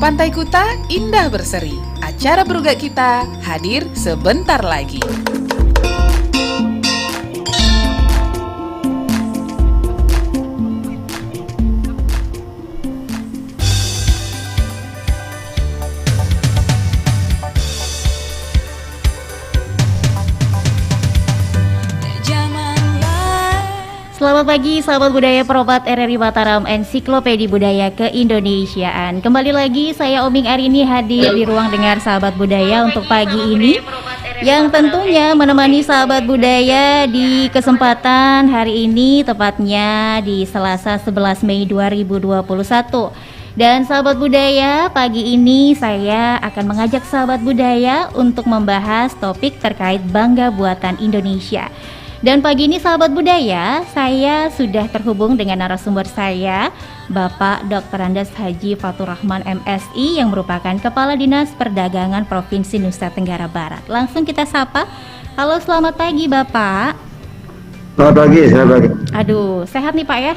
Pantai Kuta indah berseri. Acara Berugak Kita hadir sebentar lagi. Selamat pagi sahabat budaya perobat RRI Mataram, Ensiklopedi Budaya Keindonesiaan. Kembali lagi saya Oming Arini hadir di ruang dengar sahabat budaya untuk pagi ini, yang tentunya menemani sahabat budaya di kesempatan hari ini, tepatnya di Selasa 11 Mei 2021. Dan sahabat budaya, pagi ini saya akan mengajak sahabat budaya untuk membahas topik terkait bangga buatan Indonesia. Dan pagi ini sahabat budaya, saya sudah terhubung dengan narasumber saya, Bapak Dr. Andes Haji Fatur Rahman MSI, yang merupakan Kepala Dinas Perdagangan Provinsi Nusa Tenggara Barat. Langsung kita sapa. Halo, selamat pagi Bapak. Selamat pagi. Aduh, sehat nih Pak ya?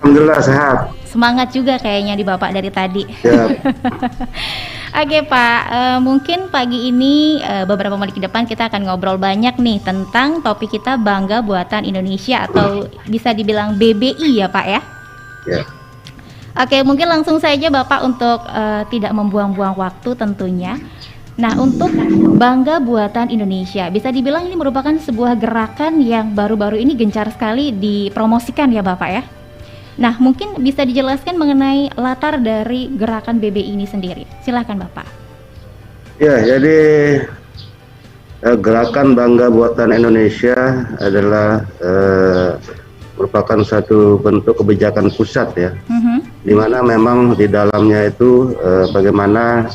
Alhamdulillah sehat. Semangat juga kayaknya di Bapak dari tadi. Ya. Oke Pak, mungkin pagi ini beberapa menit ke depan kita akan ngobrol banyak nih tentang topik kita bangga buatan Indonesia atau bisa dibilang BBI ya Pak ya? Ya. Oke, mungkin langsung saja Bapak untuk tidak membuang-buang waktu tentunya. Nah, untuk bangga buatan Indonesia, bisa dibilang ini merupakan sebuah gerakan yang baru-baru ini gencar sekali dipromosikan ya Bapak ya? Nah, mungkin bisa dijelaskan mengenai latar dari gerakan BBI ini sendiri. Silakan Bapak. Ya, jadi gerakan bangga buatan Indonesia adalah merupakan satu bentuk kebijakan pusat ya, di mana memang di dalamnya itu bagaimana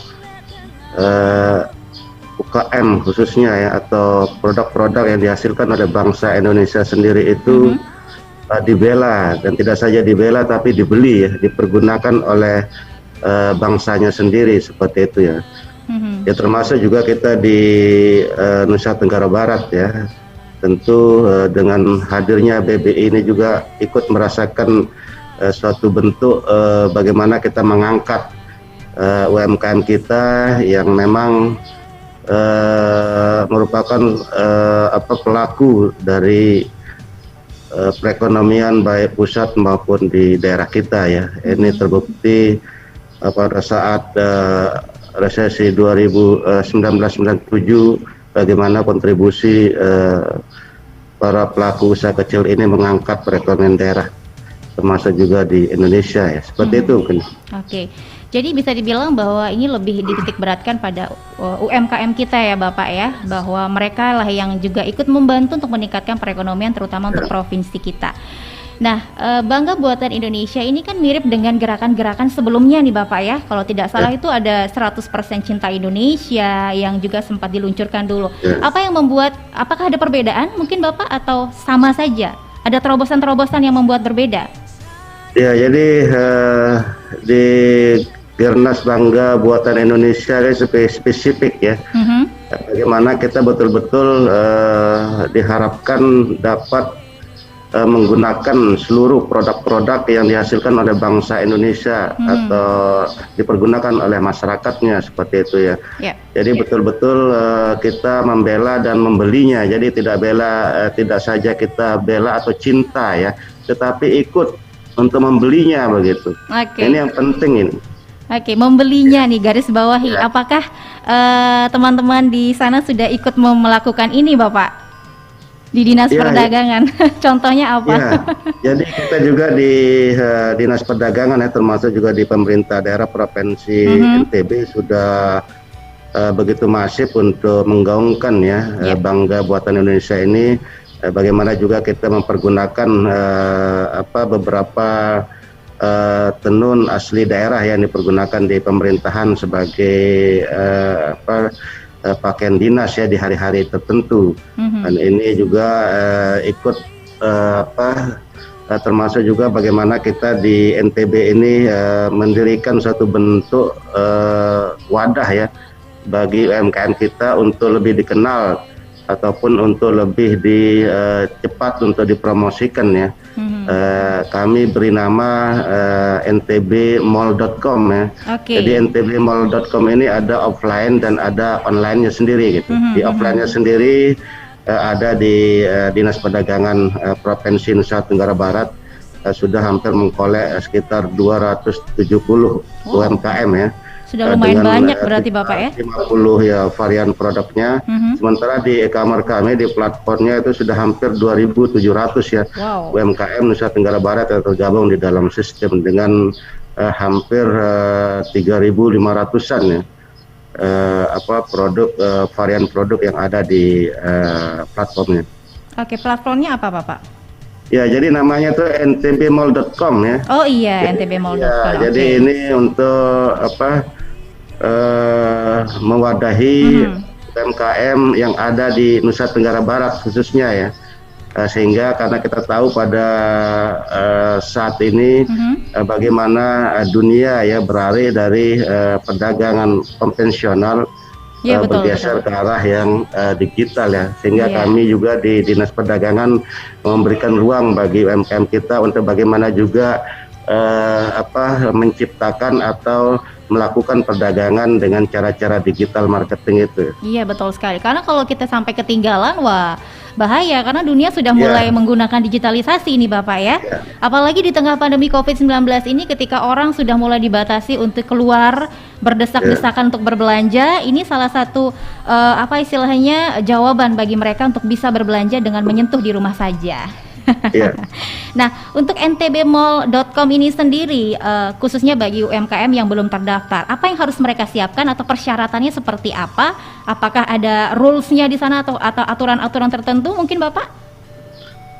UKM khususnya ya, atau produk-produk yang dihasilkan oleh bangsa Indonesia sendiri itu dibela, dan tidak saja dibela tapi dibeli ya, dipergunakan oleh bangsanya sendiri, seperti itu ya. Ya, termasuk juga kita di Nusa Tenggara Barat ya, tentu dengan hadirnya BBI ini juga ikut merasakan suatu bentuk bagaimana kita mengangkat UMKM kita yang memang merupakan pelaku dari perekonomian baik pusat maupun di daerah kita ya. Ini terbukti pada saat resesi 1997, bagaimana kontribusi para pelaku usaha kecil ini mengangkat perekonomian daerah, termasuk juga di Indonesia ya. Seperti itu mungkin. Oke. Jadi bisa dibilang bahwa ini lebih dititik beratkan pada UMKM kita ya Bapak ya, bahwa mereka lah yang juga ikut membantu untuk meningkatkan perekonomian terutama untuk provinsi kita. Nah, bangga buatan Indonesia ini kan mirip dengan gerakan-gerakan sebelumnya nih Bapak ya. Kalau tidak salah itu ada 100% Cinta Indonesia yang juga sempat diluncurkan dulu. Apa yang membuat, apakah ada perbedaan mungkin Bapak atau sama saja? Ada terobosan-terobosan yang membuat berbeda? Ya, jadi di Gernas Bangga Buatan Indonesia ini spesifik ya. Bagaimana kita betul-betul diharapkan dapat menggunakan seluruh produk-produk yang dihasilkan oleh bangsa Indonesia atau dipergunakan oleh masyarakatnya, seperti itu ya. Jadi betul-betul kita membela dan membelinya. Jadi tidak saja kita bela atau cinta ya, tetapi ikut untuk membelinya begitu. Ini yang penting ini. Oke, membelinya nih garis bawahi. Apakah teman-teman di sana sudah ikut melakukan ini Bapak di Dinas Perdagangan? Contohnya apa? Ya, jadi kita juga di Dinas Perdagangan ya, termasuk juga di pemerintah daerah Provinsi NTB sudah begitu masif untuk menggaungkan ya bangga buatan Indonesia ini. Bagaimana juga kita mempergunakan beberapa tenun asli daerah yang dipergunakan di pemerintahan sebagai pakaian dinas ya di hari-hari tertentu. Dan ini juga ikut termasuk juga bagaimana kita di NTB ini mendirikan suatu bentuk wadah ya bagi UMKM kita untuk lebih dikenal ataupun untuk lebih cepat untuk dipromosikan ya. kami beri nama ntbmall.com ya. Jadi ntbmall.com ini ada offline dan ada online-nya sendiri gitu. Di offline-nya sendiri ada di Dinas Perdagangan Provinsi Nusa Tenggara Barat, sudah hampir mengkolek sekitar 270 UMKM ya. Sudah lumayan banyak berarti Bapak ya? 50 ya varian produknya. Sementara di e-commerce kami di platformnya itu sudah hampir 2.700 ya UMKM Nusa Tenggara Barat yang tergabung di dalam sistem dengan hampir 3.500-an ya varian produk yang ada di platformnya. Oke, platformnya apa Bapak? Ya, jadi namanya tuh ntbmall.com ya. Oh iya, ntbmall.com. Ya, jadi ini untuk mewadahi UMKM yang ada di Nusa Tenggara Barat khususnya ya. Sehingga karena kita tahu pada saat ini bagaimana dunia ya beralih dari perdagangan konvensional bergeser ke arah yang digital ya, sehingga kami juga di Dinas Perdagangan memberikan ruang bagi UMKM kita untuk bagaimana juga menciptakan atau melakukan perdagangan dengan cara-cara digital marketing itu. Iya betul sekali, karena kalau kita sampai ketinggalan, wah bahaya, karena dunia sudah mulai menggunakan digitalisasi ini Bapak ya. Apalagi di tengah pandemi COVID-19 ini, ketika orang sudah mulai dibatasi untuk keluar berdesak-desakan untuk berbelanja, ini salah satu istilahnya jawaban bagi mereka untuk bisa berbelanja dengan menyentuh di rumah saja. Nah, untuk ntbmall.com ini sendiri khususnya bagi UMKM yang belum terdaftar, apa yang harus mereka siapkan atau persyaratannya seperti apa? Apakah ada rules-nya di sana atau aturan-aturan tertentu mungkin Bapak?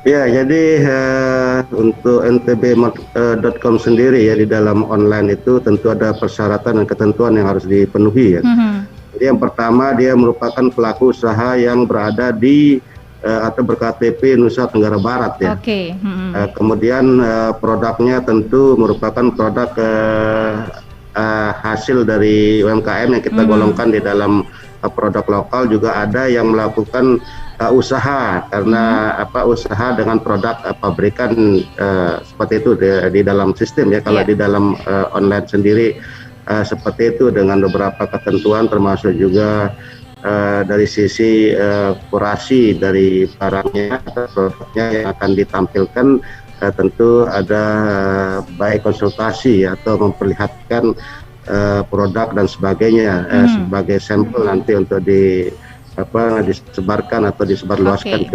Ya, jadi untuk ntbmall.com sendiri ya, di dalam online itu tentu ada persyaratan dan ketentuan yang harus dipenuhi ya. Jadi yang pertama, dia merupakan pelaku usaha yang berada di atau berKTP Nusa Tenggara Barat ya. Kemudian produknya tentu merupakan produk hasil dari UMKM yang kita golongkan di dalam produk lokal. Juga ada yang melakukan usaha karena usaha dengan produk pabrikan seperti itu di dalam sistem ya. Kalau di dalam online sendiri seperti itu dengan beberapa ketentuan, termasuk juga dari sisi kurasi dari barangnya atau produknya yang akan ditampilkan, tentu ada baik konsultasi atau memperlihatkan produk dan sebagainya sebagai sampel nanti untuk disebarkan atau disebarluaskan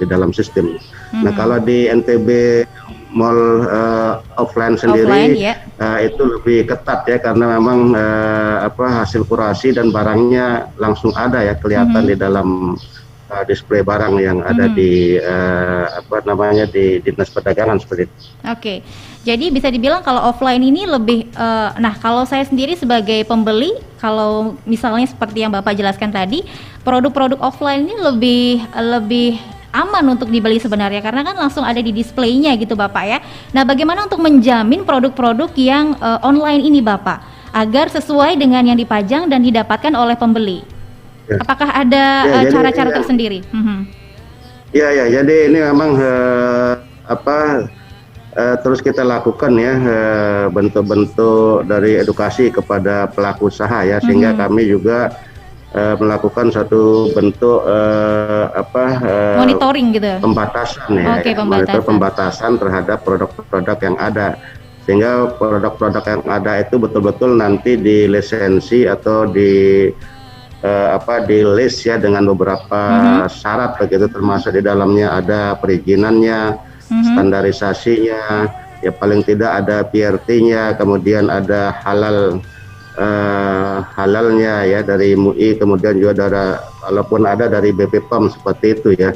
di dalam sistem. Nah, kalau di NTB Mall offline sendiri itu lebih ketat ya, karena memang hasil kurasi dan barangnya langsung ada ya, kelihatan di dalam display barang yang ada di di Dinas Perdagangan seperti itu. Oke. Jadi bisa dibilang kalau offline ini lebih kalau saya sendiri sebagai pembeli, kalau misalnya seperti yang Bapak jelaskan tadi, produk-produk offline ini lebih aman untuk dibeli sebenarnya, karena kan langsung ada di displaynya gitu Bapak ya. Nah, bagaimana untuk menjamin produk-produk yang online ini Bapak agar sesuai dengan yang dipajang dan didapatkan oleh pembeli? Apakah ada cara-cara tersendiri? Ya, jadi ini memang terus kita lakukan ya, bentuk-bentuk dari edukasi kepada pelaku usaha ya, sehingga kami juga melakukan satu bentuk monitoring gitu, pembatasan ya, pembatasan terhadap produk-produk yang ada, sehingga produk-produk yang ada itu betul-betul nanti dilisensi atau di list ya dengan beberapa syarat begitu, termasuk di dalamnya ada perizinannya, standarisasinya, ya paling tidak ada PRT-nya, kemudian ada halalnya ya dari MUI, kemudian juga walaupun ada dari BPOM seperti itu ya,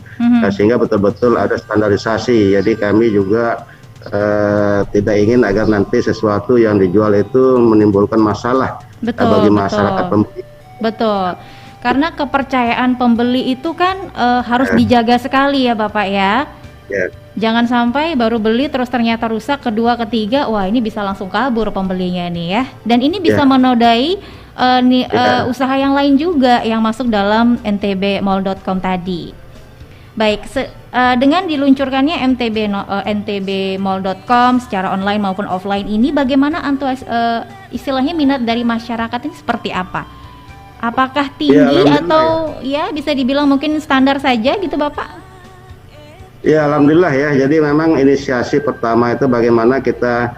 sehingga betul-betul ada standarisasi. Jadi kami juga tidak ingin agar nanti sesuatu yang dijual itu menimbulkan masalah bagi masyarakat pembeli. Betul, karena kepercayaan pembeli itu kan harus dijaga sekali ya Bapak ya. Jangan sampai baru beli terus ternyata rusak, kedua ketiga, wah ini bisa langsung kabur pembelinya nih ya. Dan ini bisa menodai usaha yang lain juga yang masuk dalam ntbmall.com tadi. Baik, Dengan diluncurkannya ntbmall.com secara online maupun offline ini, bagaimana istilahnya minat dari masyarakat ini seperti apa? Apakah tinggi atau ya bisa dibilang mungkin standar saja gitu Bapak? Ya, alhamdulillah ya. Jadi memang inisiasi pertama itu bagaimana kita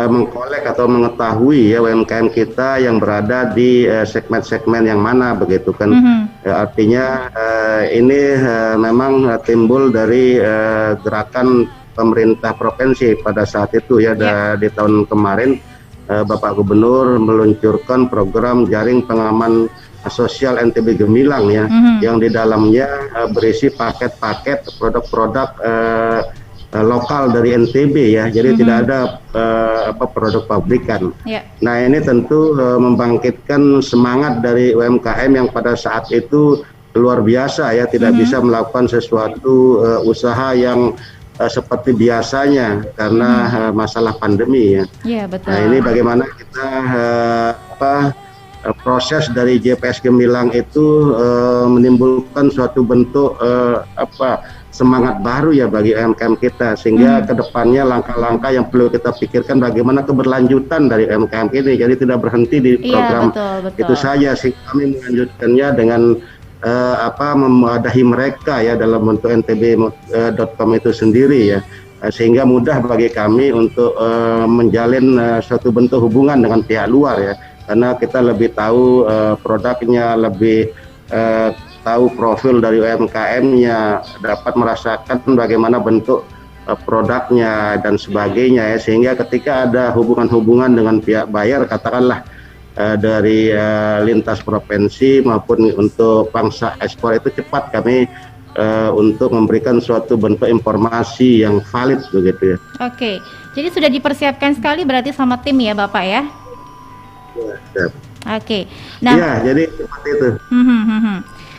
mengkolek atau mengetahui ya UMKM kita yang berada di segmen-segmen yang mana begitu kan. Artinya ini memang timbul dari gerakan pemerintah provinsi pada saat itu ya. Di tahun kemarin Bapak Gubernur meluncurkan program jaring pengaman sosial NTB Gemilang ya, yang di dalamnya berisi paket-paket produk-produk lokal dari NTB ya, jadi tidak ada produk pabrikan. Nah ini tentu membangkitkan semangat dari UMKM yang pada saat itu luar biasa ya, tidak bisa melakukan sesuatu usaha yang seperti biasanya karena masalah pandemi ya. Betul. Nah ini bagaimana kita proses dari JPS Gemilang itu menimbulkan suatu bentuk semangat baru ya bagi UMKM kita, sehingga kedepannya langkah-langkah yang perlu kita pikirkan bagaimana keberlanjutan dari UMKM ini, jadi tidak berhenti di program itu saja, sehingga kami melanjutkannya dengan memadahi mereka ya dalam bentuk ntb.com itu sendiri ya, sehingga mudah bagi kami untuk menjalin suatu bentuk hubungan dengan pihak luar ya, karena kita lebih tahu produknya, lebih tahu profil dari UMKM-nya, dapat merasakan bagaimana bentuk produknya dan sebagainya ya, sehingga ketika ada hubungan-hubungan dengan pihak bayar, katakanlah dari lintas provinsi maupun untuk bangsa ekspor, itu cepat kami untuk memberikan suatu bentuk informasi yang valid begitu ya. Oke, jadi sudah dipersiapkan sekali berarti sama tim ya Bapak ya? Oke. Nah, ya, jadi seperti itu.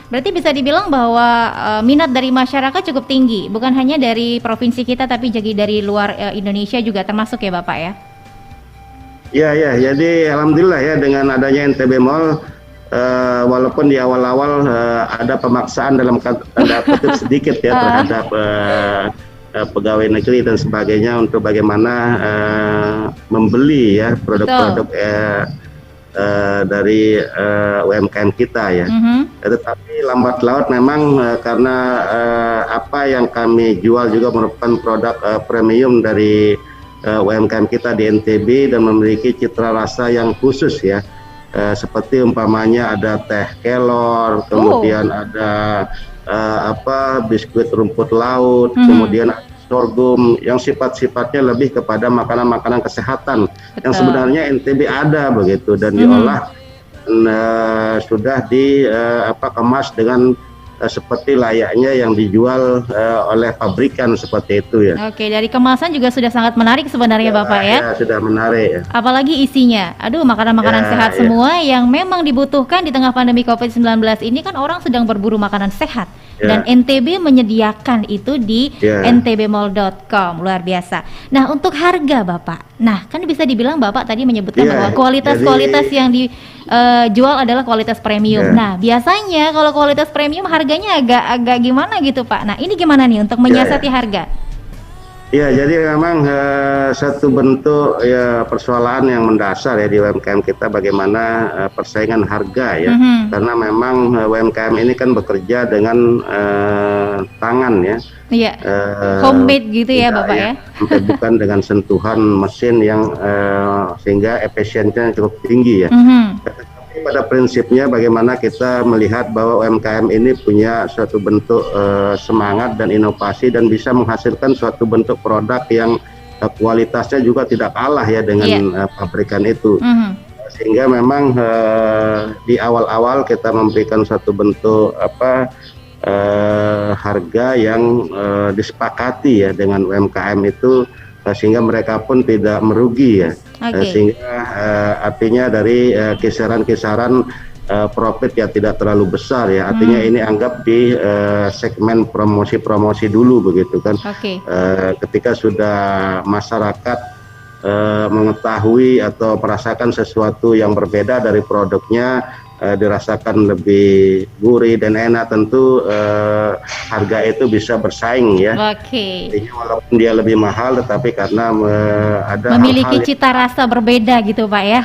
Berarti bisa dibilang bahwa minat dari masyarakat cukup tinggi, bukan hanya dari provinsi kita tapi juga dari luar Indonesia juga termasuk ya Bapak ya? Ya, jadi alhamdulillah ya dengan adanya NTB Mall, walaupun di awal-awal ada pemaksaan dalam tanda kutip sedikit ya terhadap pegawai negeri dan sebagainya untuk bagaimana membeli ya produk-produk dari UMKM kita ya. Tetapi lambat laut memang karena apa yang kami jual juga merupakan produk premium dari UMKM kita di NTB dan memiliki citra rasa yang khusus ya. Seperti umpamanya ada teh kelor, kemudian ada biskuit rumput laut, kemudian sorghum yang sifat-sifatnya lebih kepada makanan-makanan kesehatan. Betul. Yang sebenarnya NTB ada begitu dan diolah dan sudah dikemas dengan seperti layaknya yang dijual oleh pabrikan seperti itu ya. Oke, dari kemasan juga sudah sangat menarik sebenarnya Bapak ya. Ya, sudah menarik. Apalagi isinya. Aduh, makanan-makanan sehat semua yang memang dibutuhkan di tengah pandemi COVID-19 ini, kan orang sedang berburu makanan sehat. Dan NTB menyediakan itu di ntbmall.com, luar biasa. Nah, untuk harga Bapak, nah kan bisa dibilang Bapak tadi menyebutkan bahwa kualitas-kualitas yang dijual adalah kualitas premium. Nah, biasanya kalau kualitas premium harganya agak gimana gitu Pak. Nah, ini gimana nih untuk menyiasati harga? Ya, jadi memang satu bentuk ya persoalan yang mendasar ya di UMKM kita bagaimana persaingan harga ya, karena memang UMKM ini kan bekerja dengan tangan ya, homemade gitu ya Bapak ya, bukan dengan sentuhan mesin yang sehingga efisiensinya cukup tinggi ya. Pada prinsipnya bagaimana kita melihat bahwa UMKM ini punya suatu bentuk semangat dan inovasi dan bisa menghasilkan suatu bentuk produk yang kualitasnya juga tidak kalah ya dengan pabrikan itu. Sehingga memang di awal-awal kita memberikan suatu bentuk harga yang disepakati ya dengan UMKM itu, sehingga mereka pun tidak merugi ya. Sehingga artinya dari kisaran-kisaran profit ya tidak terlalu besar ya, artinya ini anggap di segmen promosi-promosi dulu begitu kan. Ketika sudah masyarakat mengetahui atau merasakan sesuatu yang berbeda dari produknya, dirasakan lebih gurih dan enak, tentu harga itu bisa bersaing ya. Oke. Jadi walaupun dia lebih mahal, tetapi karena ada Memiliki hal-hal cita rasa berbeda gitu Pak ya.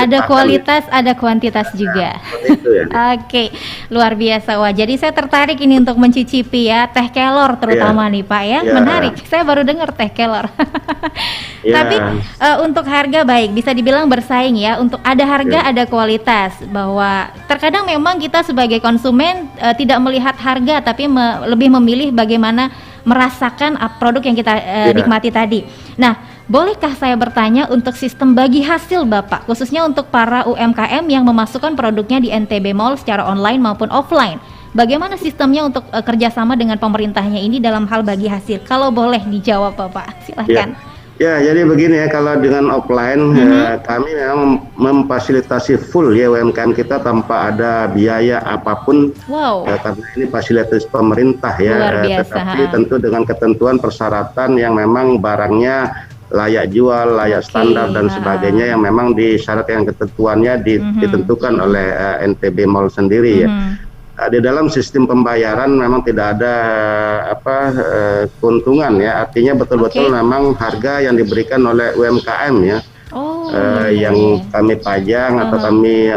yang Ada kualitas, ada kuantitas juga. seperti itu ya. Oke, luar biasa. Wah, jadi saya tertarik ini untuk mencicipi ya teh kelor terutama nih Pak ya. Ya. Menarik. Saya baru dengar teh kelor. Ya. Tapi untuk harga baik, bisa dibilang bersaing ya. Untuk ada harga, ada kualitas. Bahwa terkadang memang kita sebagai konsumen tidak melihat harga, tapi lebih memilih bagaimana merasakan produk yang kita nikmati tadi. Nah, bolehkah saya bertanya untuk sistem bagi hasil Bapak, khususnya untuk para UMKM yang memasukkan produknya di NTB Mall secara online maupun offline? Bagaimana sistemnya untuk kerjasama dengan pemerintahnya ini dalam hal bagi hasil? Kalau boleh dijawab Bapak, silahkan. Ya, jadi begini ya, kalau dengan offline kami memang memfasilitasi full ya UMKM kita tanpa ada biaya apapun. Wow. Karena ini fasilitas pemerintah ya. Luar biasa, Tetapi tentu dengan ketentuan persyaratan yang memang barangnya layak jual, layak standar dan sebagainya yang memang disyaratkan ketentuannya ditentukan oleh NTB Mall sendiri ya. Di dalam sistem pembayaran memang tidak ada keuntungan ya, artinya betul-betul memang harga yang diberikan oleh UMKM ya. Yang kami pajang atau kami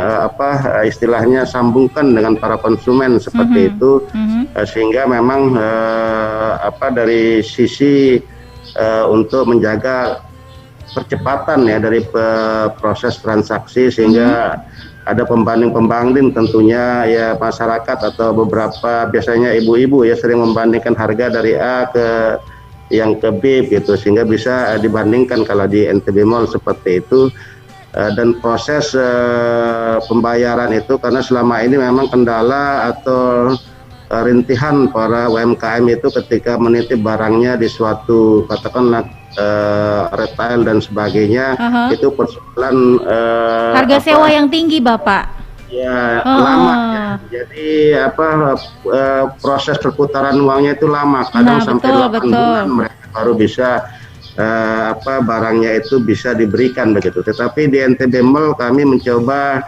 istilahnya sambungkan dengan para konsumen seperti itu, sehingga memang dari sisi untuk menjaga percepatan ya dari proses transaksi, sehingga ada pembanding tentunya ya, masyarakat atau beberapa biasanya ibu-ibu ya sering membandingkan harga dari A ke B gitu, sehingga bisa dibandingkan kalau di NTB Mall seperti itu. Dan proses pembayaran itu, karena selama ini memang kendala atau rintihan para UMKM itu ketika menitip barangnya di suatu katakanlah retail dan sebagainya, itu persoalan harga sewa yang tinggi Bapak. Ya, lama ya. Jadi proses perputaran uangnya itu lama, kadang sampai 8 bulan mereka baru bisa barangnya itu bisa diberikan begitu. Tetapi di NTB Mall kami mencoba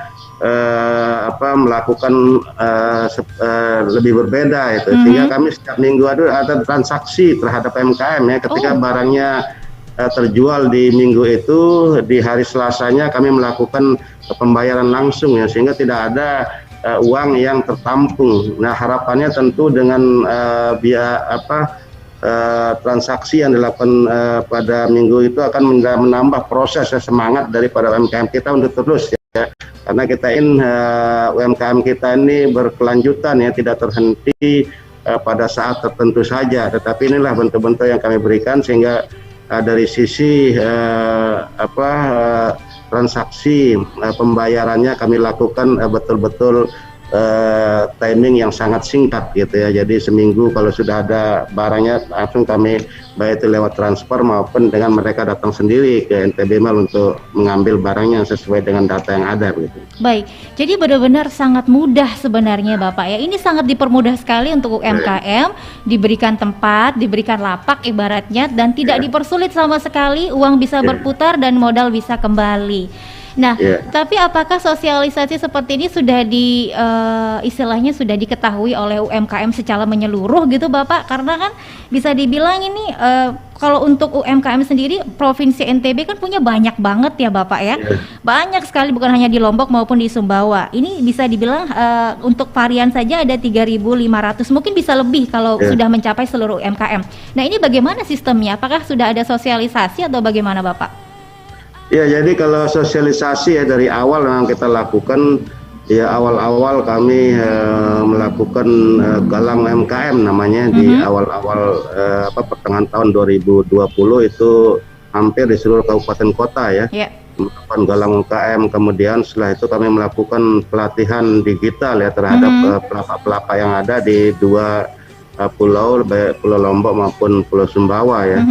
melakukan lebih berbeda itu, sehingga kami setiap minggu ada transaksi terhadap UMKM ya, ketika barangnya terjual di minggu itu, di hari Selasanya kami melakukan pembayaran langsung ya, sehingga tidak ada uang yang tertampung. Nah, harapannya tentu dengan transaksi yang dilakukan pada minggu itu akan menambah proses semangat daripada UMKM kita untuk terus ya, karena kita ingin UMKM kita ini berkelanjutan ya, tidak terhenti pada saat tertentu saja. Tetapi inilah bentuk-bentuk yang kami berikan, sehingga dari sisi transaksi pembayarannya kami lakukan betul-betul timing yang sangat singkat gitu ya. Jadi seminggu kalau sudah ada barangnya langsung kami baik itu lewat transfer maupun dengan mereka datang sendiri ke NTB Mall untuk mengambil barangnya sesuai dengan data yang ada gitu. Baik, jadi benar-benar sangat mudah sebenarnya Bapak ya. Ini sangat dipermudah sekali untuk UMKM, diberikan tempat, diberikan lapak ibaratnya, dan tidak dipersulit sama sekali, uang bisa berputar dan modal bisa kembali. Nah, tapi apakah sosialisasi seperti ini sudah istilahnya sudah diketahui oleh UMKM secara menyeluruh gitu Bapak? Karena kan bisa dibilang ini kalau untuk UMKM sendiri Provinsi NTB kan punya banyak banget ya Bapak ya. Banyak sekali, bukan hanya di Lombok maupun di Sumbawa. Ini bisa dibilang untuk varian saja ada 3.500, mungkin bisa lebih kalau sudah mencapai seluruh UMKM. Nah, ini bagaimana sistemnya? Apakah sudah ada sosialisasi atau bagaimana Bapak? Ya, jadi kalau sosialisasi ya dari awal memang kita lakukan ya, awal-awal kami melakukan galang UMKM namanya di awal-awal pertengahan tahun 2020 itu hampir di seluruh kabupaten kota ya. Melakukan galang UMKM, kemudian setelah itu kami melakukan pelatihan digital ya terhadap pelapa-pelapa yang ada di dua pulau, baik Pulau Lombok maupun Pulau Sumbawa ya.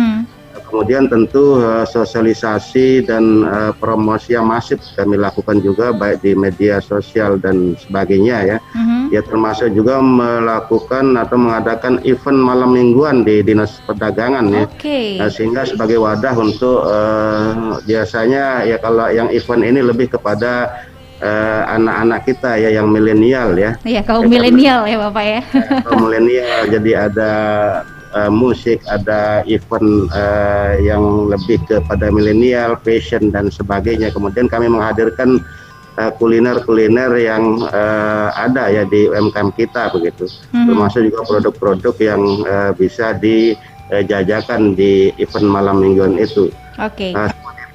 Kemudian tentu sosialisasi dan promosi yang masif kami lakukan juga baik di media sosial dan sebagainya ya. Ya, termasuk juga melakukan atau mengadakan event malam mingguan di Dinas Perdagangan ya. Sehingga sebagai wadah untuk biasanya ya, kalau yang event ini lebih kepada anak-anak kita ya yang milenial ya. Iya, kaum milenial ya Bapak ya. Kaum milenial, jadi ada musik, ada event yang lebih kepada milenial, fashion dan sebagainya. Kemudian kami menghadirkan kuliner-kuliner yang ada ya di UMKM kita begitu, termasuk juga produk-produk yang bisa dijajakan di event malam mingguan itu. Oke.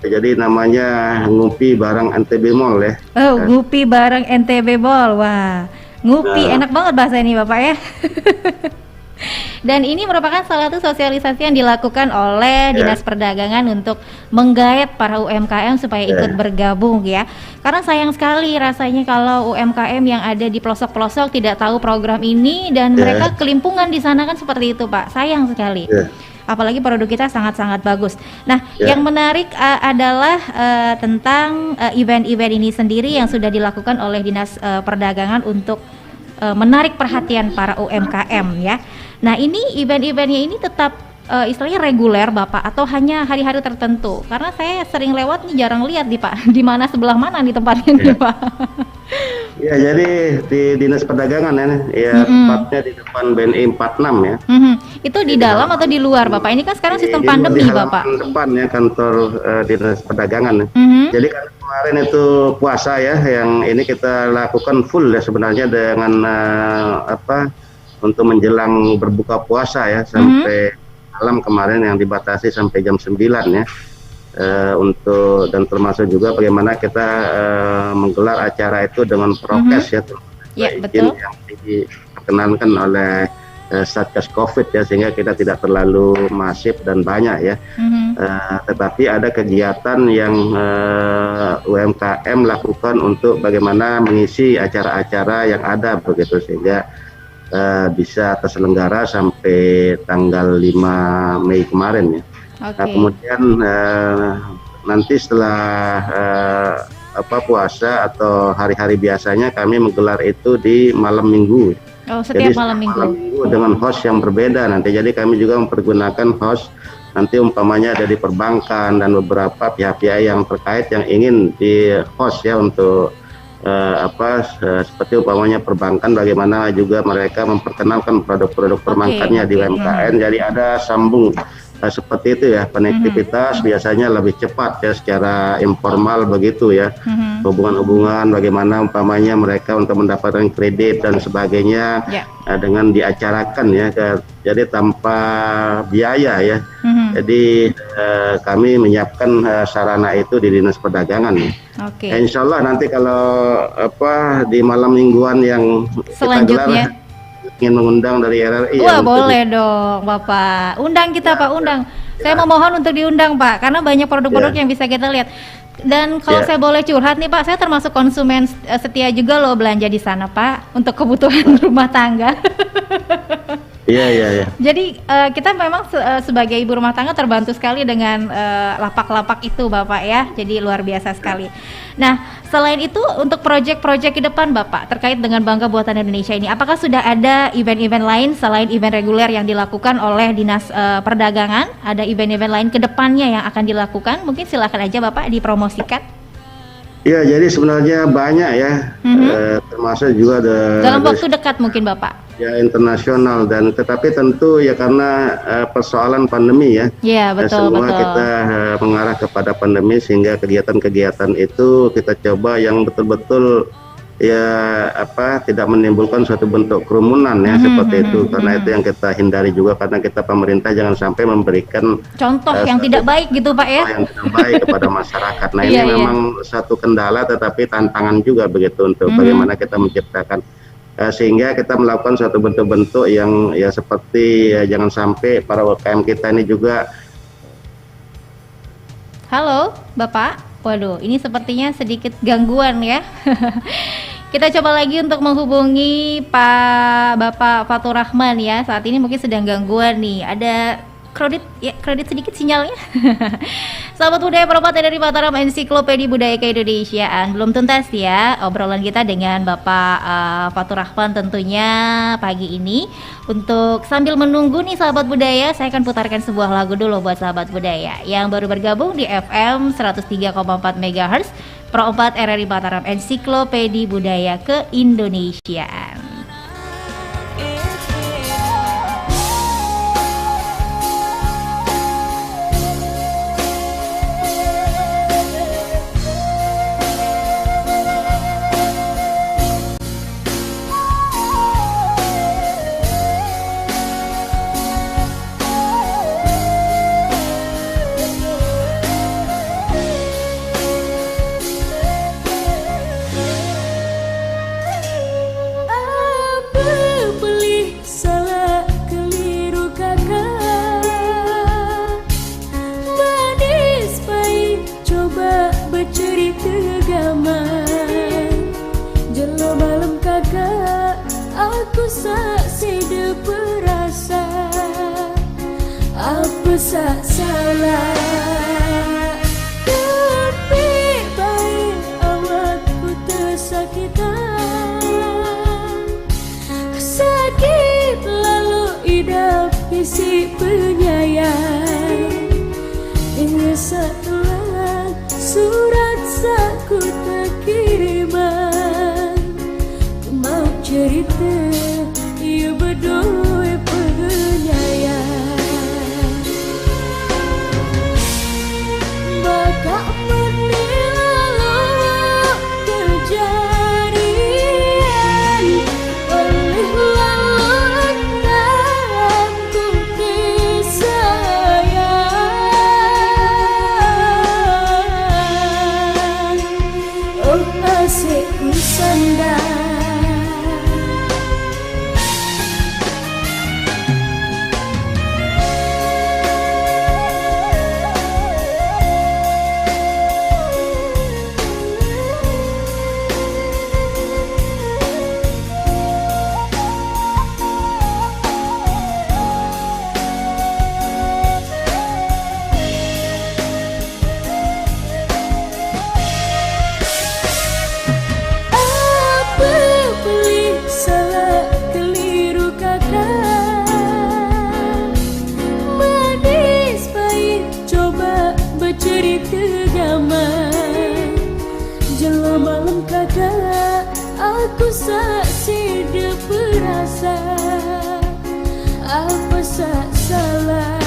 Jadi namanya Ngupi Barang NTB Mall ya. Oh, Ngupi Barang NTB Mall. Wah, Ngupi enak banget bahasa ini Bapak ya. Dan ini merupakan salah satu sosialisasi yang dilakukan oleh Dinas Perdagangan untuk menggaet para UMKM supaya ikut bergabung ya. Karena sayang sekali rasanya kalau UMKM yang ada di pelosok-pelosok tidak tahu program ini dan mereka kelimpungan di sana kan seperti itu Pak. Sayang sekali. Apalagi produk kita sangat-sangat bagus. Nah, yang menarik adalah tentang event-event ini sendiri yang sudah dilakukan oleh Dinas Perdagangan untuk menarik perhatian para UMKM ya. Nah, ini event-eventnya ini tetap istilahnya reguler Bapak atau hanya hari-hari tertentu? Karena saya sering lewat nih jarang lihat nih Pak. Di mana sebelah mana nih tempatnya nih Pak? Ya, jadi di Dinas Perdagangan ya, tepatnya di depan BNI 46 ya. Itu di dalam atau di luar Bapak? Ini kan sekarang sistem pandemi Bapak. Di depan ya kantor Dinas Perdagangan. Jadi kan kemarin itu puasa ya, yang ini kita lakukan full ya sebenarnya dengan untuk menjelang berbuka puasa ya sampai malam kemarin yang dibatasi sampai jam 9 ya. Untuk dan termasuk juga bagaimana kita menggelar acara itu dengan prokes ya, betul. Yang diperkenankan oleh Satgas Covid ya, sehingga kita tidak terlalu masif dan banyak ya. Tetapi ada kegiatan yang UMKM lakukan untuk bagaimana mengisi acara-acara yang ada begitu, sehingga bisa terselenggara sampai tanggal 5 Mei kemarin ya. Nah, kemudian nanti setelah puasa atau hari-hari biasanya kami menggelar itu di malam minggu. Oh, setiap malam minggu dengan host yang berbeda nanti. Jadi kami juga mempergunakan host nanti umpamanya dari perbankan dan beberapa pihak-pihak yang terkait yang ingin di host ya untuk seperti umpamanya perbankan, bagaimana juga mereka memperkenalkan produk-produk perbankannya di UMKM. Jadi ada sambung seperti itu ya, konektivitas biasanya lebih cepat ya secara informal begitu ya. Hubungan-hubungan bagaimana umpamanya mereka untuk mendapatkan kredit dan sebagainya dengan diacarakan ya, jadi tanpa biaya ya. Jadi kami menyiapkan sarana itu di Dinas Perdagangan ya. Insya Allah nanti kalau di malam mingguan yang selanjutnya kita gelar, ingin mengundang dari RRI. Wah, boleh dong Bapak, undang kita Pak, undang. Saya memohon untuk diundang Pak, karena banyak produk-produk yang bisa kita lihat. Dan kalau saya boleh curhat nih Pak, saya termasuk konsumen setia juga loh belanja di sana Pak, untuk kebutuhan rumah tangga. Iya. Jadi kita memang sebagai ibu rumah tangga terbantu sekali dengan lapak-lapak itu Bapak ya. Jadi luar biasa sekali. Nah, selain itu untuk proyek-proyek ke depan Bapak terkait dengan Bangga Buatan Indonesia ini, apakah sudah ada event-event lain selain event reguler yang dilakukan oleh Dinas Perdagangan? Ada event-event lain ke depannya yang akan dilakukan? Mungkin silakan aja Bapak dipromosikan. Ya, jadi sebenarnya banyak ya, termasuk juga dalam waktu dekat mungkin Bapak. Ya, internasional, dan tetapi tentu ya karena persoalan pandemi ya. Iya, betul, semua betul. kita mengarah kepada pandemi, sehingga kegiatan-kegiatan itu kita coba yang betul-betul ya tidak menimbulkan suatu bentuk kerumunan ya, seperti itu. Karena itu yang kita hindari juga, karena kita pemerintah jangan sampai memberikan contoh yang tidak baik gitu Pak ya. Yang tidak baik kepada masyarakat. Nah, ini memang satu kendala tetapi tantangan juga begitu untuk bagaimana kita menciptakan sehingga kita melakukan suatu bentuk-bentuk yang ya seperti jangan sampai para UMKM kita ini juga. Halo Bapak, waduh ini sepertinya sedikit gangguan ya. Kita coba lagi untuk menghubungi Bapak Fatur Rahman ya. Saat ini mungkin sedang gangguan nih, ada kredit sedikit sinyalnya. Sahabat budaya Perempat dari Mataram, Ensiklopedia Budaya Keindonesiaan. Belum tuntas ya obrolan kita dengan Bapak Fatur Rahman tentunya pagi ini. Untuk sambil menunggu nih sahabat budaya, saya akan putarkan sebuah lagu dulu buat sahabat budaya yang baru bergabung di FM 103,4 MHz Pro 4 RRI Mataram Ensiklopedi Budaya Keindonesiaan. Sak salah tapi baik awakku tersakitan, sakit lalu idap isi penyayang. Ini satulah surat saku terkiriman, mau cerita ia berdua penyayang. Kak menilalu kejadian oleh laluan putih sayang. Oh asikku sandang. Malam kadang aku saksi dia perasa apa sak salah.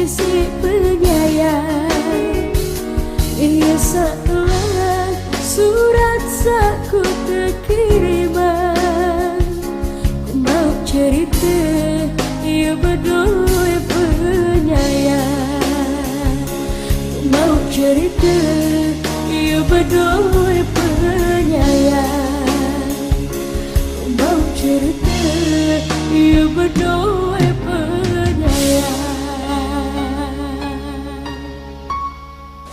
Isi penyayang, ia satulah surat saku terkiriman. Ku mau cerita ia berdua penyayang. Ku mau cerita ia berdua penyayang. Ku mau cerita ia berdua penyayang.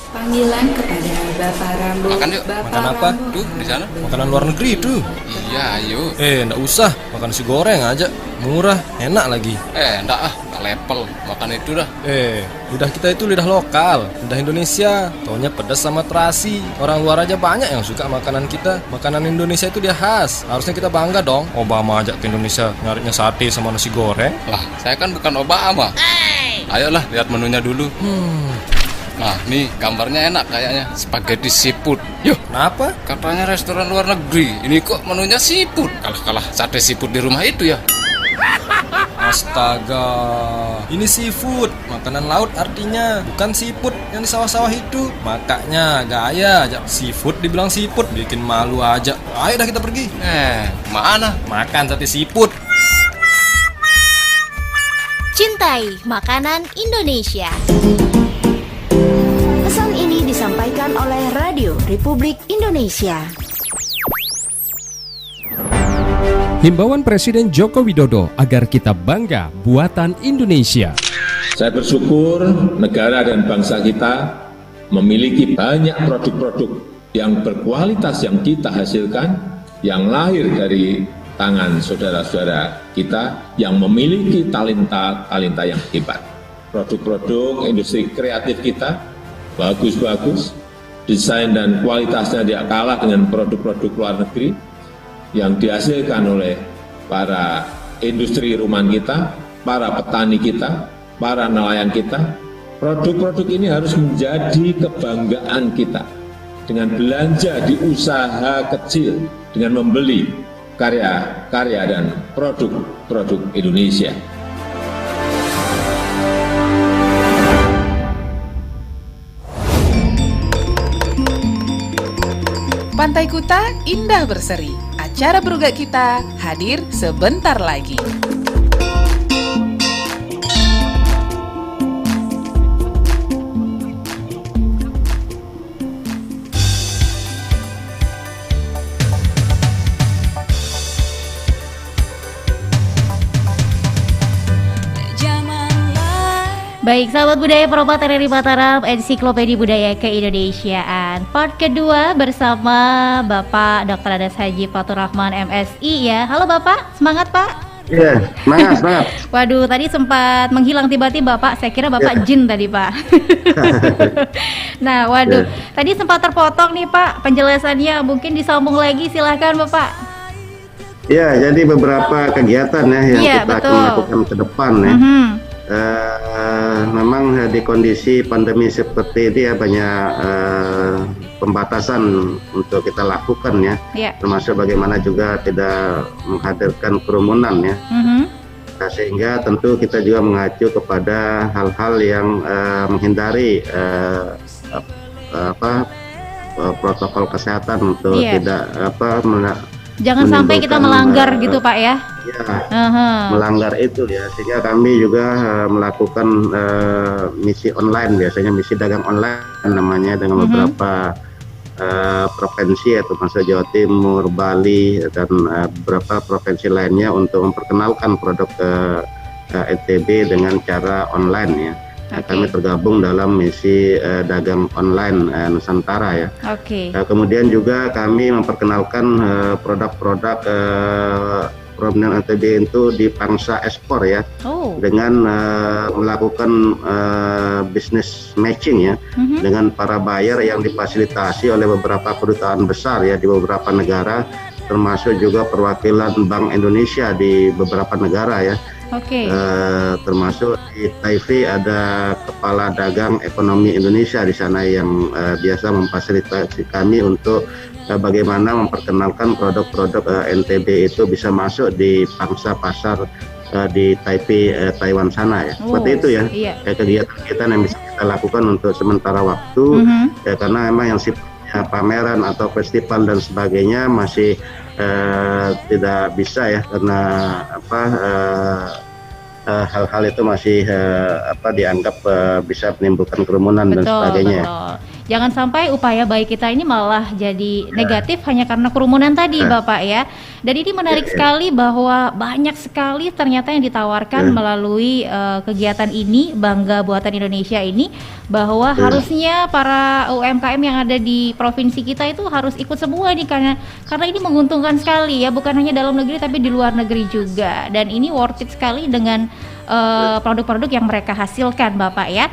Panggilan kepada Bapak Rambo. Makan yuk. Bapak Makan apa? Rambo. Tuh, di sana. Makanan luar negeri itu. Iya, ayo. Nggak usah. Makan nasi goreng aja. Murah, enak lagi. Enggak nggak level. Makan itu dah. Lidah kita itu lidah lokal. Lidah Indonesia. Taunya pedas sama terasi. Orang luar aja banyak yang suka makanan kita. Makanan Indonesia itu dia khas. Harusnya kita bangga dong. Obama ajak ke Indonesia nyarinya sate sama nasi goreng. Lah, saya kan bukan Obama. Ayolah, lihat menunya dulu. Nah, nih gambarnya enak kayaknya. Spaghetti seafood. Yuk, Kenapa? katanya restoran luar negeri. Ini kok menunya seafood. Kalah sate seafood di rumah itu ya. Astaga, ini seafood, makanan laut artinya, bukan seafood yang di sawah-sawah itu. Makanya gaya aja, seafood dibilang seafood, bikin malu aja. Ayo dah kita pergi. Mana? Makan sate seafood. Cintai makanan Indonesia. Pesan ini disampaikan oleh Radio Republik Indonesia. Himbauan Presiden Joko Widodo agar kita bangga buatan Indonesia. Saya bersyukur negara dan bangsa kita memiliki banyak produk-produk yang berkualitas yang kita hasilkan, yang lahir dari tangan saudara-saudara kita yang memiliki talenta yang hebat. Produk-produk industri kreatif kita bagus-bagus, desain dan kualitasnya tidak kalah dengan produk-produk luar negeri yang dihasilkan oleh para industri rumahan kita, para petani kita, para nelayan kita. Produk-produk ini harus menjadi kebanggaan kita dengan belanja di usaha kecil, dengan membeli karya-karya dan produk-produk Indonesia. Pantai Kuta indah berseri. Acara Brugak Kita hadir sebentar lagi. Baik, sahabat budaya Probat RRI Mataram, Ensiklopedia Budaya Keindonesiaan. Part kedua bersama Bapak Dr. Andes Haji Fatur Rahman MSI ya. Halo Bapak, semangat Pak? Iya, semangat. Waduh, tadi sempat menghilang tiba-tiba Pak. Saya kira Bapak jin tadi Pak. Nah, waduh, tadi sempat terpotong nih Pak penjelasannya. Mungkin disambung lagi, silahkan Bapak. Ya, jadi beberapa kegiatan ya yang kita akan lakukan ke depan ya. Memang di kondisi pandemi seperti ini ya banyak pembatasan untuk kita lakukan ya, termasuk bagaimana juga tidak menghadirkan kerumunan ya. Nah, sehingga tentu kita juga mengacu kepada hal-hal yang menghindari protokol kesehatan untuk tidak jangan sampai kita melanggar gitu Pak ya. Melanggar itu ya, sehingga kami juga melakukan misi online, biasanya misi dagang online namanya, dengan beberapa provinsi atau termasuk Jawa Timur, Bali dan beberapa provinsi lainnya untuk memperkenalkan produk NTB dengan cara online ya. Kami tergabung dalam misi dagang online Nusantara ya. Kemudian juga kami memperkenalkan produk-produk prominent NTB itu di pangsa ekspor ya, dengan melakukan business matching ya, dengan para buyer yang difasilitasi oleh beberapa kedutaan besar ya di beberapa negara, termasuk juga perwakilan Bank Indonesia di beberapa negara ya. Termasuk di Taipei ada Kepala Dagang Ekonomi Indonesia di sana yang biasa memfasilitasi kami untuk bagaimana memperkenalkan produk-produk NTB itu bisa masuk di pangsa pasar di Taipei, Taiwan sana ya. Seperti itu ya, kegiatan-kegiatan yang bisa kita lakukan untuk sementara waktu ya, karena memang yang sifatnya pameran atau festival dan sebagainya masih tidak bisa ya, karena hal-hal itu masih dianggap bisa menimbulkan kerumunan dan sebagainya. Jangan sampai upaya baik kita ini malah jadi negatif hanya karena kerumunan tadi Bapak ya. Dan ini menarik sekali bahwa banyak sekali ternyata yang ditawarkan melalui kegiatan ini, Bangga Buatan Indonesia ini, bahwa harusnya para UMKM yang ada di provinsi kita itu harus ikut semua nih, karena ini menguntungkan sekali ya, bukan hanya dalam negeri tapi di luar negeri juga. Dan ini worth it sekali dengan produk-produk yang mereka hasilkan Bapak ya.